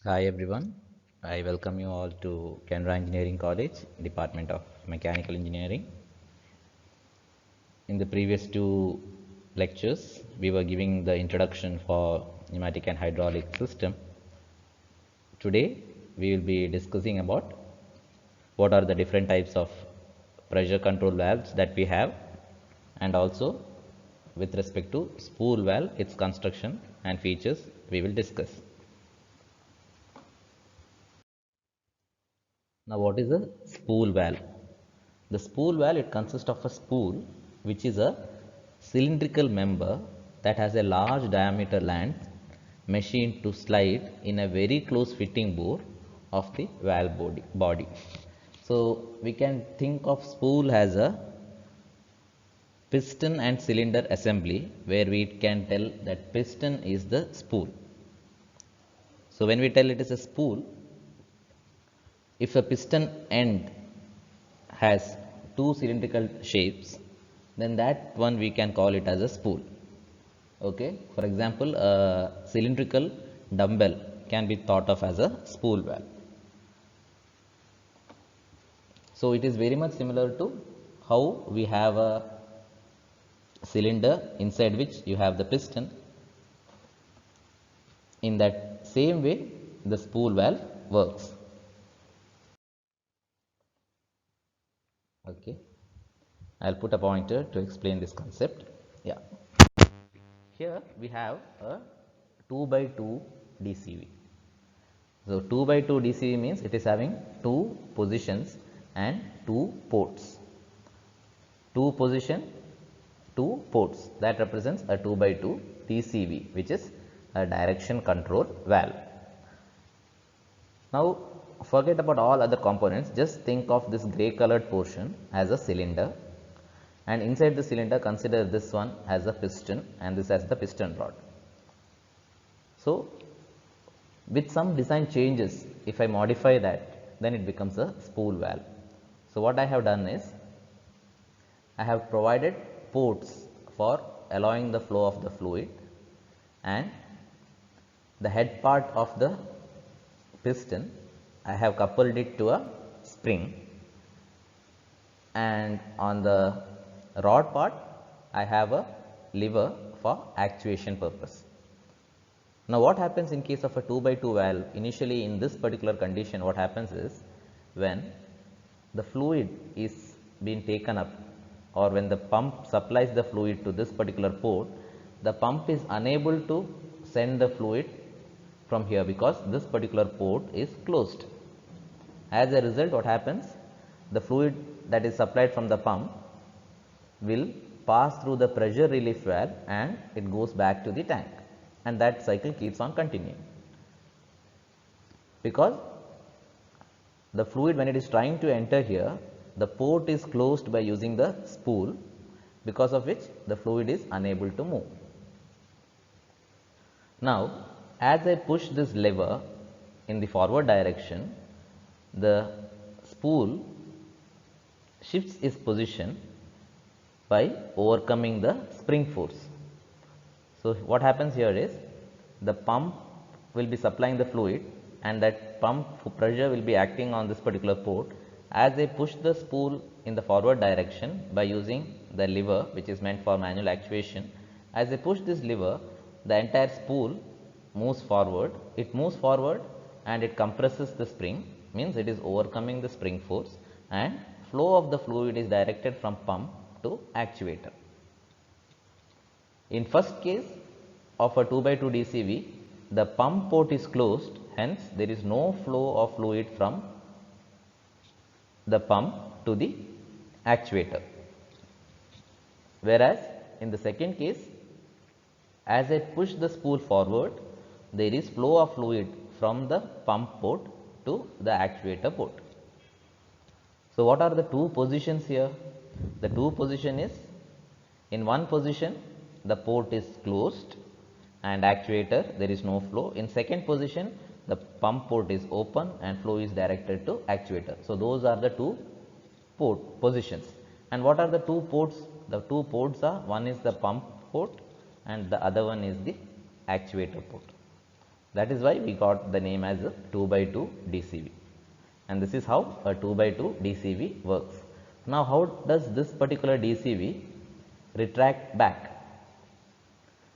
Hi everyone, I welcome you all to Canara Engineering College, Department of Mechanical Engineering. In the previous two lectures, we were giving the introduction for pneumatic and hydraulic system. Today, we will be discussing about what are the different types of pressure control valves that we have, and also with respect to spool valve, its construction and features we will discuss. Now, what is a spool valve? The spool valve, it consists of a spool which is a cylindrical member that has a large diameter length machined to slide in a very close fitting bore of the valve body. So we can think of spool as a piston and cylinder assembly where we can tell that piston is the spool. So when we tell it is a spool, if a piston end has two cylindrical shapes, then that one we can call it as a spool. Okay, for example, a cylindrical dumbbell can be thought of as a spool valve. So it is very much similar to how we have a cylinder inside which you have the piston. In that same way, the spool valve works. Okay, I'll put a pointer to explain this concept. Yeah, here we have a 2 by 2 DCV. So 2 by 2 DCV means it is having two positions and two ports. Two position, two ports, that represents a 2 by 2 DCV, which is a direction control valve. Now forget about all other components, just think of this grey colored portion as a cylinder, and inside the cylinder consider this one as a piston and this as the piston rod. So with some design changes, if I modify that, then it becomes a spool valve. So what I have done is, I have provided ports for allowing the flow of the fluid, and the head part of the piston I have coupled it to a spring, and on the rod part I have a lever for actuation purpose. Now what happens in case of a 2 by 2 valve? Initially in this particular condition, what happens is, when the fluid is being taken up, or when the pump supplies the fluid to this particular port, the pump is unable to send the fluid from here because this particular port is closed. As a result, what happens? The fluid that is supplied from the pump will pass through the pressure relief valve and it goes back to the tank, and that cycle keeps on continuing, because the fluid, when it is trying to enter here, the port is closed by using the spool, because of which the fluid is unable to move. Now as I push this lever in the forward direction, the spool shifts its position by overcoming the spring force. So what happens here is, the pump will be supplying the fluid and that pump pressure will be acting on this particular port. As I push the spool in the forward direction by using the lever which is meant for manual actuation, as I push this lever, the entire spool moves forward. It moves forward and it compresses the spring, means it is overcoming the spring force, and flow of the fluid is directed from pump to actuator. In first case of a 2 by 2 DCV, the pump port is closed, hence there is no flow of fluid from the pump to the actuator. Whereas in the second case, as I push the spool forward, there is flow of fluid from the pump port to the actuator port. So what are the two positions here? The two position is, in one position the port is closed and actuator there is no flow. In second position, the pump port is open and flow is directed to actuator. So, those are the two port positions. And what are the two ports? The two ports are, one is the pump port and the other one is the actuator port. That is why we got the name as a 2x2 DCV, and this is how a 2x2 DCV works. Now, how does this particular DCV retract back?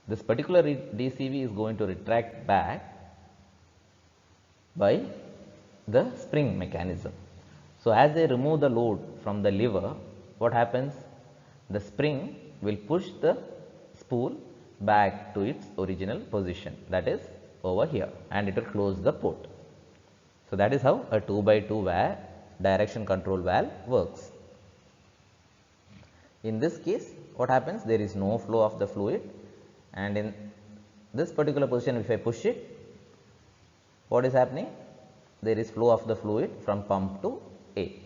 This particular DCV is going to retract back by the spring mechanism. So, as they remove the load from the lever, what happens? The spring will push the spool back to its original position, that is over here, and it will close the port. So, that is how a 2x2 valve direction control valve works. In this case, what happens? There is no flow of the fluid, and in this particular position, if I push it, what is happening? There is flow of the fluid from pump to A.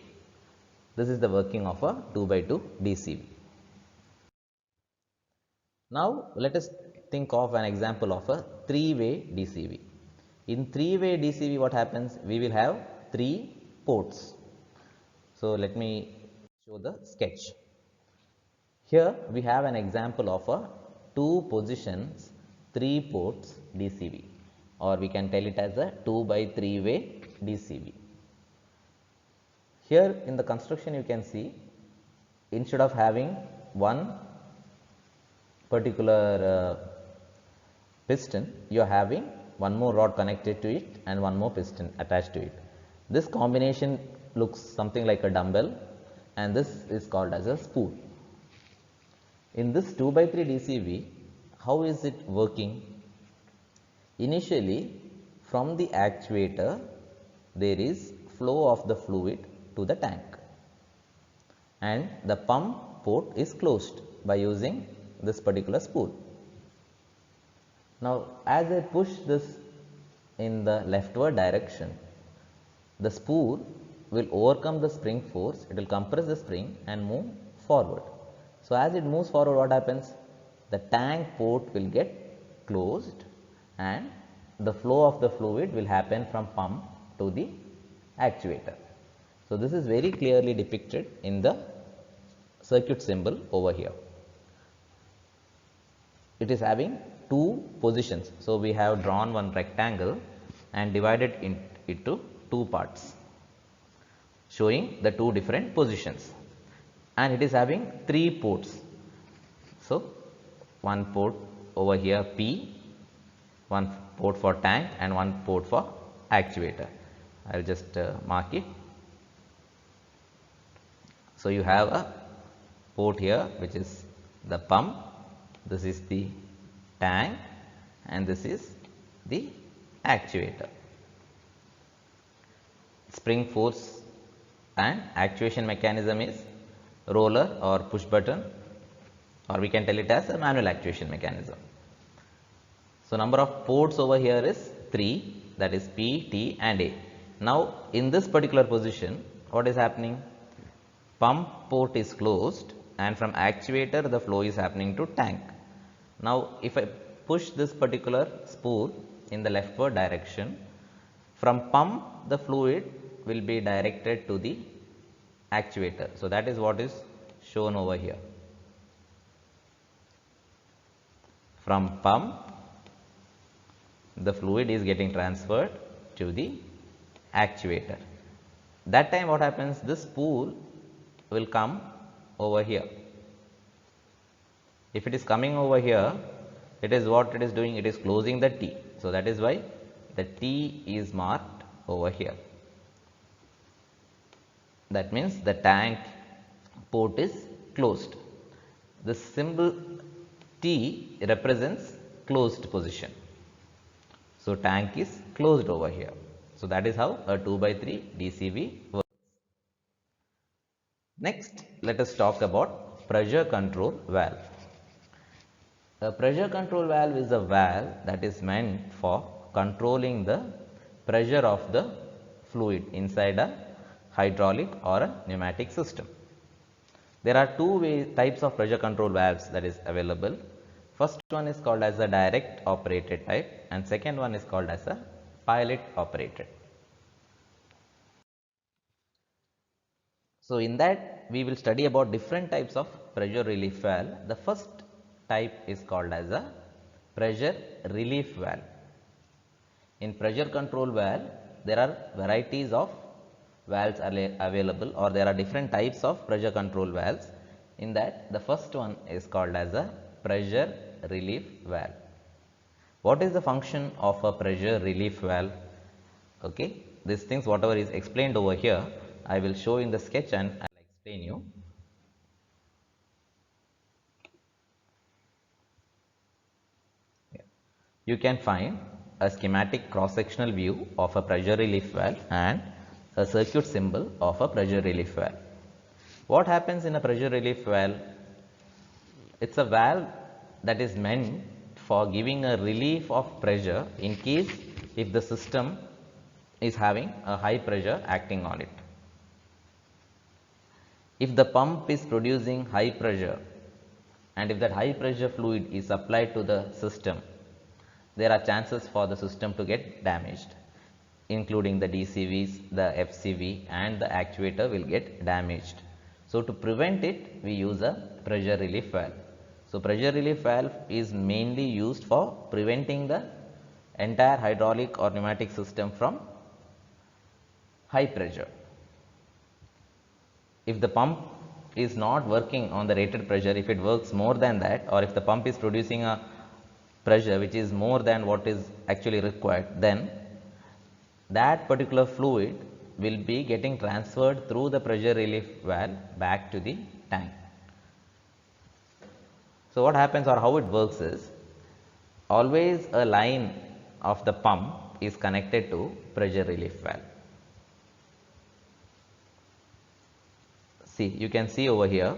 This is the working of a 2x2 DCV. Now, let us think of an example of a 3-way DCV. In 3-way DCV, what happens? We will have 3 ports. So, let me show the sketch. Here we have an example of a 2 positions 3 ports DCV, or we can tell it as a 2x3-way DCV. Here in the construction you can see, instead of having one particular piston, you are having one more rod connected to it and one more piston attached to it. This combination looks something like a dumbbell, and this is called as a spool. In this 2x3 DCV, how is it working? Initially, from the actuator, there is flow of the fluid to the tank, and the pump port is closed by using this particular spool. Now, as I push this in the leftward direction, the spool will overcome the spring force, it will compress the spring and move forward. So, as it moves forward, what happens? The tank port will get closed and the flow of the fluid will happen from pump to the actuator. So, this is very clearly depicted in the circuit symbol over here. It is having 2 positions. So, we have drawn one rectangle and divided it into 2 parts, showing the 2 different positions, and it is having 3 ports. So, one port over here P, one port for tank and one port for actuator. I will just mark it. So, you have a port here which is the pump, this is the tank, and this is the actuator. Spring force and actuation mechanism is roller or push button, or we can tell it as a manual actuation mechanism. So, number of ports over here is 3, that is P, T and A. Now, in this particular position, what is happening? Pump port is closed and from actuator the flow is happening to tank. Now, if I push this particular spool in the leftward direction, from pump the fluid will be directed to the actuator. So, that is what is shown over here. From pump the fluid is getting transferred to the actuator. That time what happens? This spool will come over here. If it is coming over here, it is what it is doing, it is closing the T. So, that is why the T is marked over here. That means the tank port is closed. The symbol T represents closed position. So, tank is closed over here. So, that is how a 2x3 DCV works. Next, let us talk about pressure control valve. A pressure control valve is a valve that is meant for controlling the pressure of the fluid inside a hydraulic or a pneumatic system. There are 2 types of pressure control valves that is available. First one is called as a direct operated type and second one is called as a pilot operated. So, in that we will study about different types of pressure relief valve. The first type is called as a pressure relief valve. In pressure control valve, there are varieties of valves available, or there are different types of pressure control valves. In that, the first one is called as a pressure relief valve. What is the function of a pressure relief valve? Okay, these things whatever is explained over here, I will show in the sketch and I will explain you. You can find a schematic cross-sectional view of a pressure relief valve and a circuit symbol of a pressure relief valve. What happens in a pressure relief valve? It's a valve that is meant for giving a relief of pressure in case if the system is having a high pressure acting on it. If the pump is producing high pressure and if that high pressure fluid is applied to the system, there are chances for the system to get damaged, including the DCVs, the FCV and the actuator will get damaged. So, to prevent it, we use a pressure relief valve. So, pressure relief valve is mainly used for preventing the entire hydraulic or pneumatic system from high pressure. If the pump is not working on the rated pressure, if it works more than that, or if the pump is producing a pressure which is more than what is actually required, then that particular fluid will be getting transferred through the pressure relief valve back to the tank. So, what happens or how it works is, always a line of the pump is connected to pressure relief valve. See, you can see over here,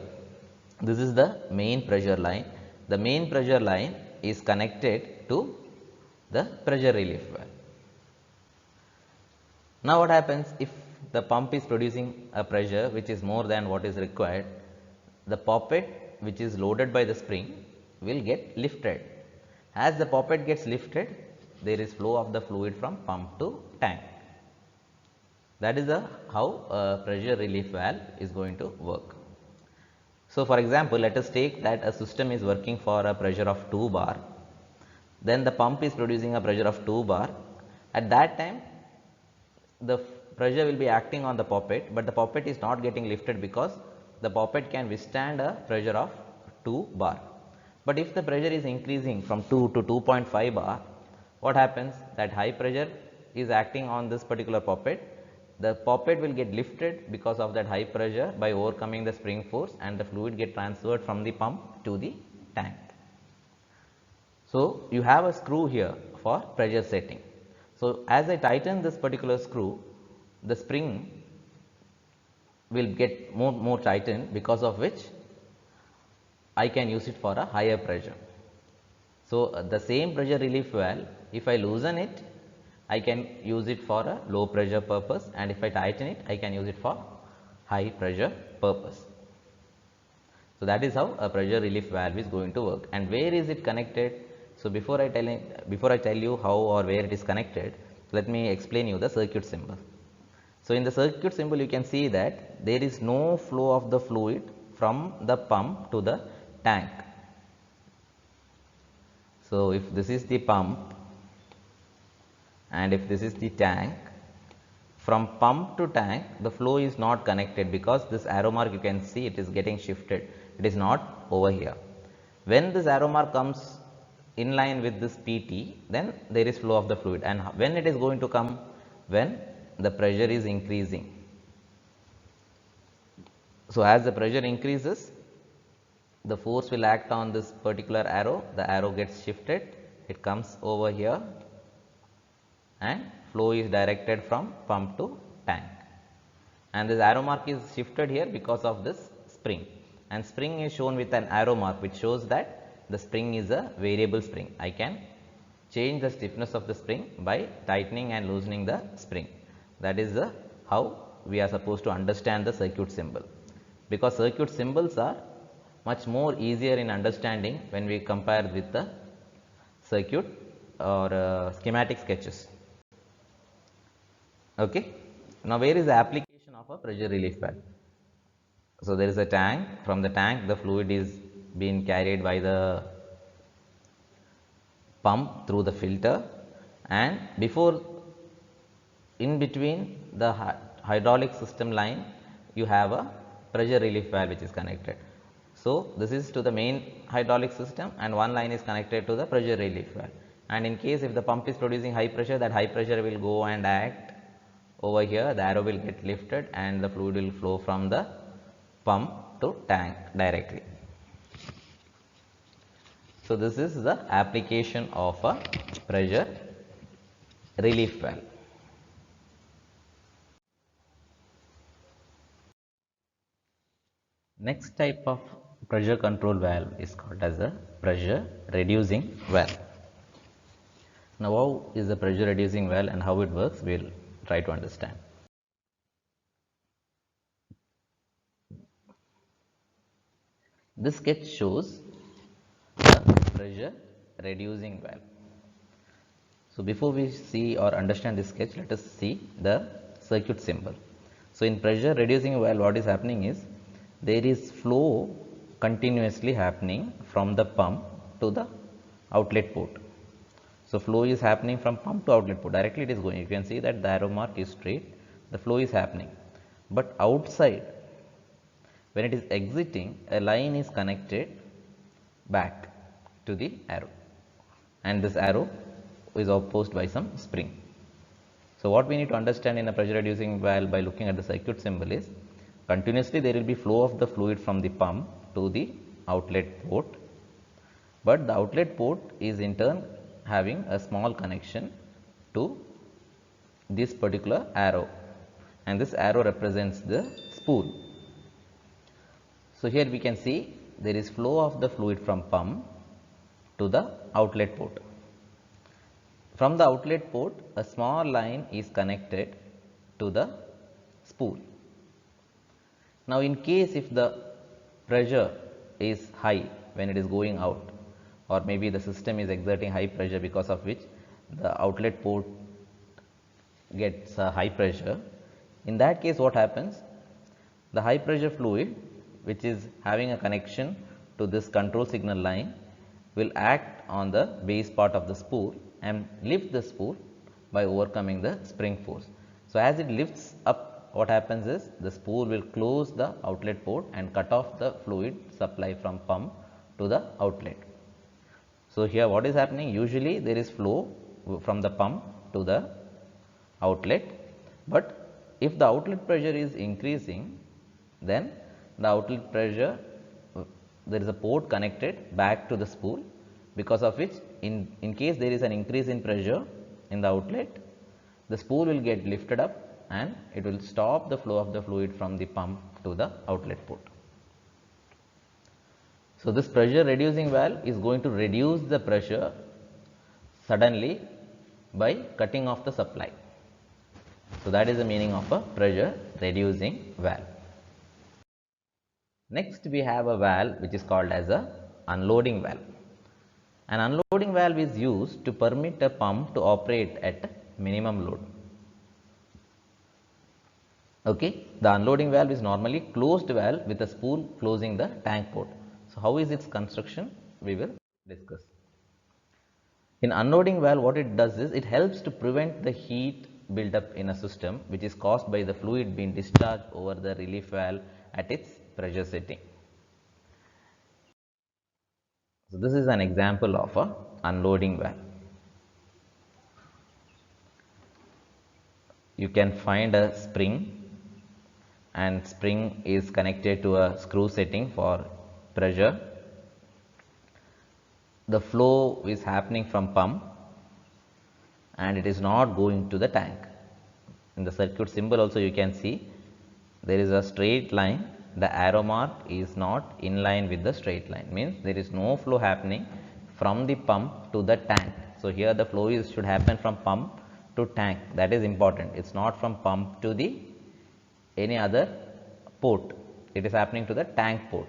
this is the main pressure line. The main pressure line is connected to the pressure relief valve. Now, what happens if the pump is producing a pressure which is more than what is required? The poppet which is loaded by the spring will get lifted. As the poppet gets lifted, there is flow of the fluid from pump to tank. That is how a pressure relief valve is going to work. So, for example, let us take that a system is working for a pressure of 2 bar, then the pump is producing a pressure of 2 bar. At that time, the pressure will be acting on the poppet, but the poppet is not getting lifted because the poppet can withstand a pressure of 2 bar. But if the pressure is increasing from 2 to 2.5 bar, what happens? That high pressure is acting on this particular poppet. The poppet will get lifted because of that high pressure by overcoming the spring force, and the fluid get transferred from the pump to the tank. So, you have a screw here for pressure setting. So, as I tighten this particular screw, the spring will get more tightened, because of which I can use it for a higher pressure. So, the same pressure relief valve, if I loosen it, I can use it for a low pressure purpose, and if I tighten it, I can use it for high pressure purpose. So, that is how a pressure relief valve is going to work. And where is it connected? So, before I tell you how or where it is connected, let me explain you the circuit symbol. So, in the circuit symbol you can see that there is no flow of the fluid from the pump to the tank. So, if this is the pump and if this is the tank, from pump to tank the flow is not connected, because this arrow mark you can see it is getting shifted, it is not over here. When this arrow mark comes in line with this PT, then there is flow of the fluid, and when it is going to come? When the pressure is increasing. So, as the pressure increases, the force will act on this particular arrow, the arrow gets shifted, it comes over here and flow is directed from pump to tank, and this arrow mark is shifted here because of this spring, and spring is shown with an arrow mark which shows that the spring is a variable spring. I can change the stiffness of the spring by tightening and loosening the spring. That is how we are supposed to understand the circuit symbol, because circuit symbols are much more easier in understanding when we compare with the circuit or schematic sketches. Okay. Now, where is the application of a pressure relief valve? So, there is a tank. From the tank, the fluid is being carried by the pump through the filter, and before, in between the hydraulic system line, you have a pressure relief valve which is connected. So, this is to the main hydraulic system, and one line is connected to the pressure relief valve. And in case if the pump is producing high pressure, that high pressure will go and act over here, the arrow will get lifted and the fluid will flow from the pump to tank directly. So, this is the application of a pressure relief valve. Next type of pressure control valve is called as a pressure reducing valve. Now, how is the pressure reducing valve and how it works, we will try to understand. This sketch shows the pressure reducing valve. So, before we see or understand this sketch, let us see the circuit symbol. So, in pressure reducing valve, what is happening is there is flow continuously happening from the pump to the outlet port. So, flow is happening from pump to outlet port, directly it is going. You can see that the arrow mark is straight, the flow is happening. But outside, when it is exiting, a line is connected back to the arrow, and this arrow is opposed by some spring. So, what we need to understand in a pressure reducing valve by looking at the circuit symbol is continuously there will be flow of the fluid from the pump to the outlet port, but the outlet port is in turn having a small connection to this particular arrow, and this arrow represents the spool. So, here we can see there is flow of the fluid from pump to the outlet port. From the outlet port, a small line is connected to the spool. Now, in case if the pressure is high when it is going out, or maybe the system is exerting high pressure because of which the outlet port gets high pressure, in that case what happens? The high pressure fluid which is having a connection to this control signal line will act on the base part of the spool and lift the spool by overcoming the spring force. So, as it lifts up, what happens is the spool will close the outlet port and cut off the fluid supply from pump to the outlet. So, here what is happening? Usually there is flow from the pump to the outlet, but if the outlet pressure is increasing, then the outlet pressure, there is a port connected back to the spool, because of which in case there is an increase in pressure in the outlet, the spool will get lifted up and it will stop the flow of the fluid from the pump to the outlet port. So, this pressure reducing valve is going to reduce the pressure suddenly by cutting off the supply. So, that is the meaning of a pressure reducing valve. Next, we have a valve which is called as a unloading valve. An unloading valve is used to permit a pump to operate at minimum load. Okay, the unloading valve is normally closed valve with a spool closing the tank port. So, how is its construction? We will discuss. In unloading valve, what it does is it helps to prevent the heat buildup in a system which is caused by the fluid being discharged over the relief valve at its pressure setting. So, this is an example of a unloading valve. You can find a spring, and spring is connected to a screw setting for pressure. The flow is happening from pump and it is not going to the tank. In the circuit symbol also you can see there is a straight line, the arrow mark is not in line with the straight line, means there is no flow happening from the pump to the tank. So, here the flow should happen from pump to tank, that is important. It is not from pump to the any other port, it is happening to the tank port.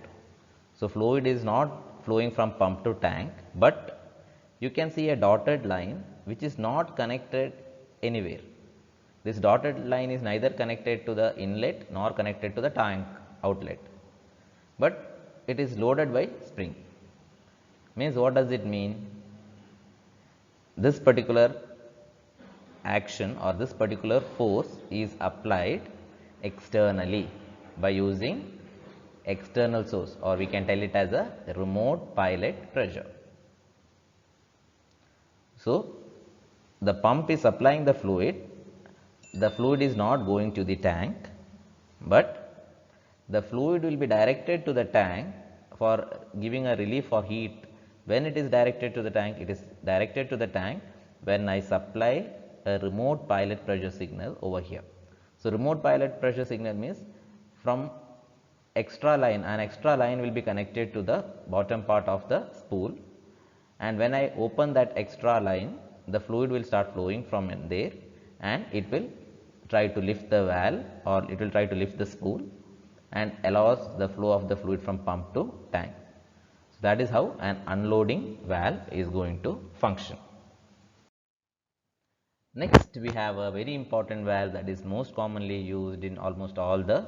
So fluid is not flowing from pump to tank, but you can see a dotted line which is not connected anywhere. This dotted line is neither connected to the inlet nor connected to the tank outlet, but it is loaded by spring. Means what does it mean? This particular action or this particular force is applied externally by using external source, or we can tell it as a remote pilot pressure. So the pump is supplying the fluid is not going to the tank, but the fluid will be directed to the tank for giving a relief or heat. When it is directed to the tank, it is directed to the tank when I supply a remote pilot pressure signal over here. So remote pilot pressure signal means from extra line, an extra line will be connected to the bottom part of the spool, and when I open that extra line, the fluid will start flowing from in there, and it will try to lift the valve, or it will try to lift the spool and allows the flow of the fluid from pump to tank. So that is how an unloading valve is going to function. Next, we have a very important valve that is most commonly used in almost all the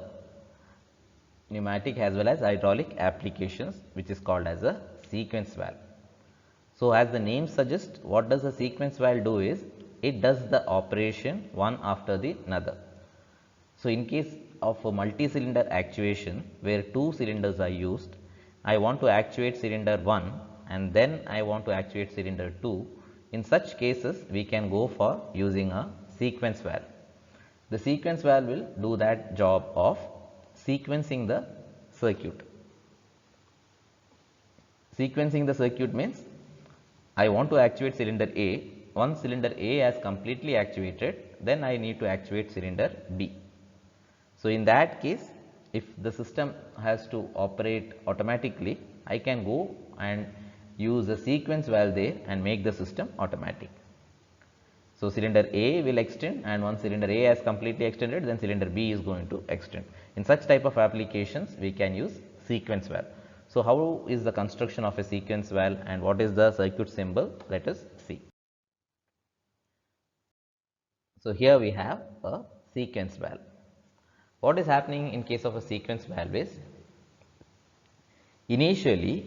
pneumatic as well as hydraulic applications, which is called as a sequence valve. So as the name suggests, what does a sequence valve do is, it does the operation one after the another. So in case of a multi-cylinder actuation where two cylinders are used, I want to actuate cylinder 1 and then I want to actuate cylinder 2. In such cases, we can go for using a sequence valve. The sequence valve will do that job of sequencing the circuit. Sequencing the circuit means I want to actuate cylinder A. Once cylinder A has completely actuated, then I need to actuate cylinder B. So in that case, if the system has to operate automatically, I can go and use a sequence valve there and make the system automatic. So cylinder A will extend, and once cylinder A has completely extended, then cylinder B is going to extend. In such type of applications, we can use sequence valve. So how is the construction of a sequence valve and what is the circuit symbol? Let us see. So here we have a sequence valve. What is happening in case of a sequence valve is, initially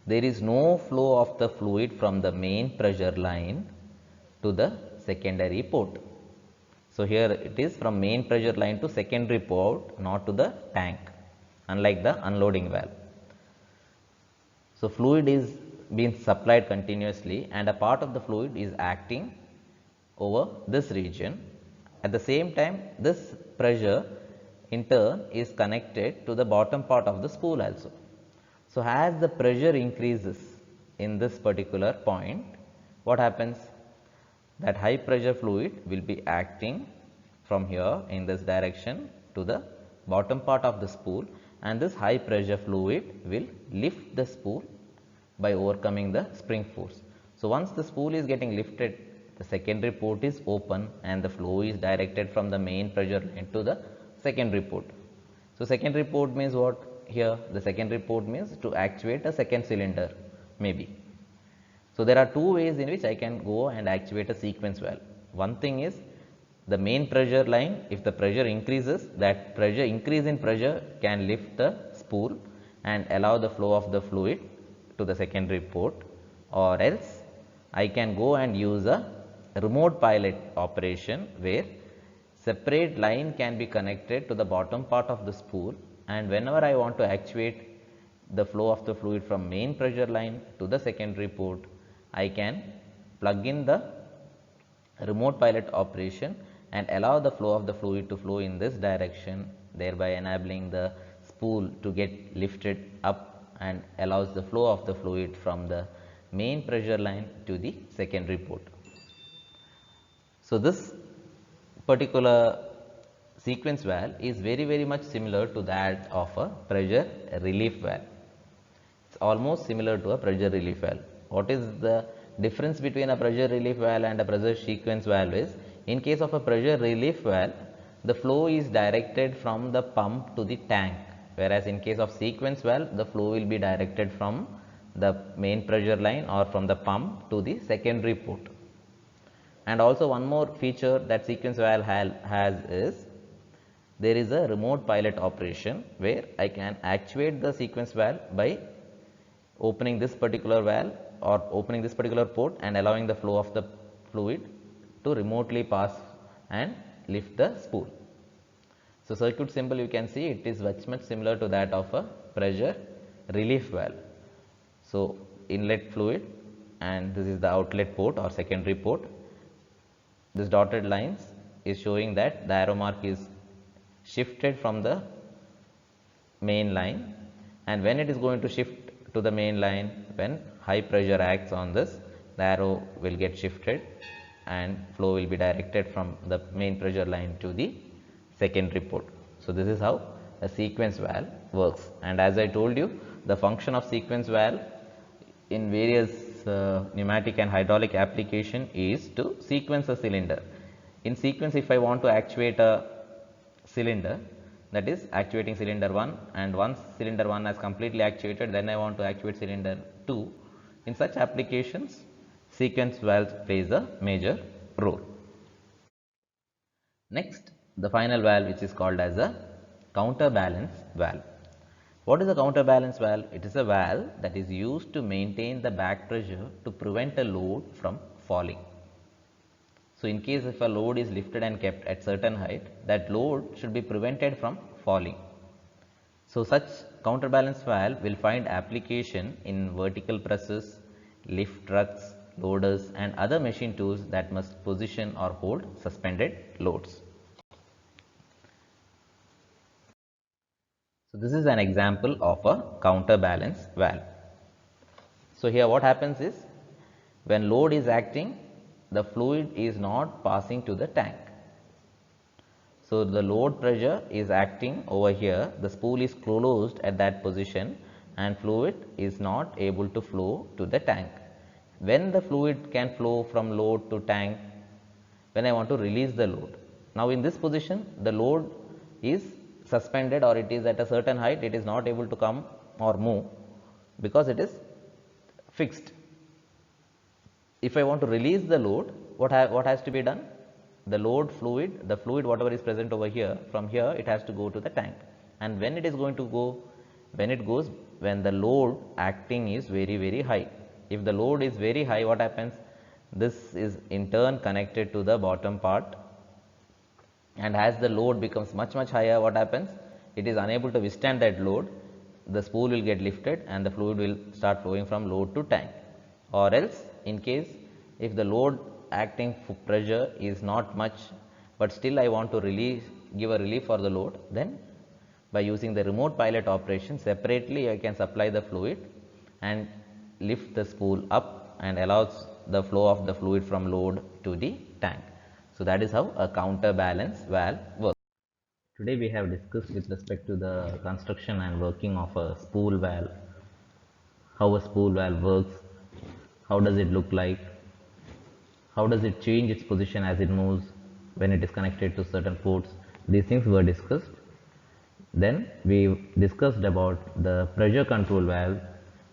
there is no flow of the fluid from the main pressure line to the secondary port. So here it is from main pressure line to secondary port, not to the tank, unlike the unloading valve. So fluid is being supplied continuously and a part of the fluid is acting over this region. At the same time, this pressure in turn is connected to the bottom part of the spool also. So as the pressure increases in this particular point, what happens? That high pressure fluid will be acting from here in this direction to the bottom part of the spool, and this high pressure fluid will lift the spool by overcoming the spring force. So once the spool is getting lifted, the secondary port is open and the flow is directed from the main pressure line to the secondary port. So secondary port means what? Here the secondary port means to actuate a second cylinder maybe. So there are two ways in which I can go and actuate a sequence valve. One thing is the main pressure line, if the pressure increases, that pressure increase in pressure can lift the spool and allow the flow of the fluid to the secondary port, or else I can go and use a remote pilot operation where separate line can be connected to the bottom part of the spool, and whenever I want to actuate the flow of the fluid from main pressure line to the secondary port, I can plug in the remote pilot operation and allow the flow of the fluid to flow in this direction, thereby enabling the spool to get lifted up and allows the flow of the fluid from the main pressure line to the secondary port. So this particular sequence valve is very much similar to that of a pressure relief valve. It's almost similar to a pressure relief valve. What is the difference between a pressure relief valve and a pressure sequence valve is, in case of a pressure relief valve, the flow is directed from the pump to the tank, whereas in case of sequence valve, the flow will be directed from the main pressure line or from the pump to the secondary port. And also one more feature that sequence valve has is there is a remote pilot operation where I can actuate the sequence valve by opening this particular valve or opening this particular port and allowing the flow of the fluid to remotely pass and lift the spool. So, circuit symbol you can see it is much similar to that of a pressure relief valve. So, inlet fluid and this is the outlet port or secondary port. This dotted lines is showing that the arrow mark is shifted from the main line, and when it is going to shift to the main line, when high pressure acts on this, the arrow will get shifted and flow will be directed from the main pressure line to the secondary port. So, this is how a sequence valve works, and as I told you, the function of sequence valve in various pneumatic and hydraulic application is to sequence a cylinder. In sequence, if I want to actuate a cylinder, that is actuating cylinder 1, and once cylinder 1 has completely actuated, then I want to actuate cylinder 2. In such applications, sequence valve plays a major role. Next, the final valve, which is called as a counterbalance valve. What is a counterbalance valve? It is a valve that is used to maintain the back pressure to prevent a load from falling. So, in case if a load is lifted and kept at certain height, that load should be prevented from falling. So, such counterbalance valve will find application in vertical presses, lift trucks, loaders and other machine tools that must position or hold suspended loads. So, this is an example of a counterbalance valve. So, here what happens is, when load is acting, the fluid is not passing to the tank. So, the load pressure is acting over here, the spool is closed at that position and fluid is not able to flow to the tank. When the fluid can flow from load to tank, when I want to release the load. Now, in this position, the load is suspended or it is at a certain height, it is not able to come or move because it is fixed. If I want to release the load, what has to be done? The fluid whatever is present over here, from here it has to go to the tank, and when it is going to go, when the load acting is very high. If the load is very high, what happens? This is in turn connected to the bottom part, and as the load becomes much higher, what happens? It is unable to withstand that load, the spool will get lifted and the fluid will start flowing from load to tank. Or else, in case if the load acting pressure is not much, but still I want to give a relief for the load, then by using the remote pilot operation, separately I can supply the fluid and lift the spool up and allows the flow of the fluid from load to the tank. So, that is how a counterbalance valve works. Today we have discussed with respect to the construction and working of a spool valve, how a spool valve works, how does it look like, how does it change its position as it moves when it is connected to certain ports. These things were discussed. Then we discussed about the pressure control valve,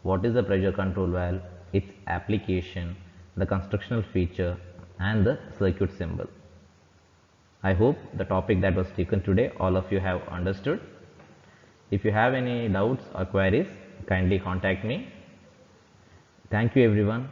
what is the pressure control valve, its application, the constructional feature and the circuit symbol. I hope the topic that was taken today all of you have understood. If you have any doubts or queries, kindly contact me. Thank you everyone.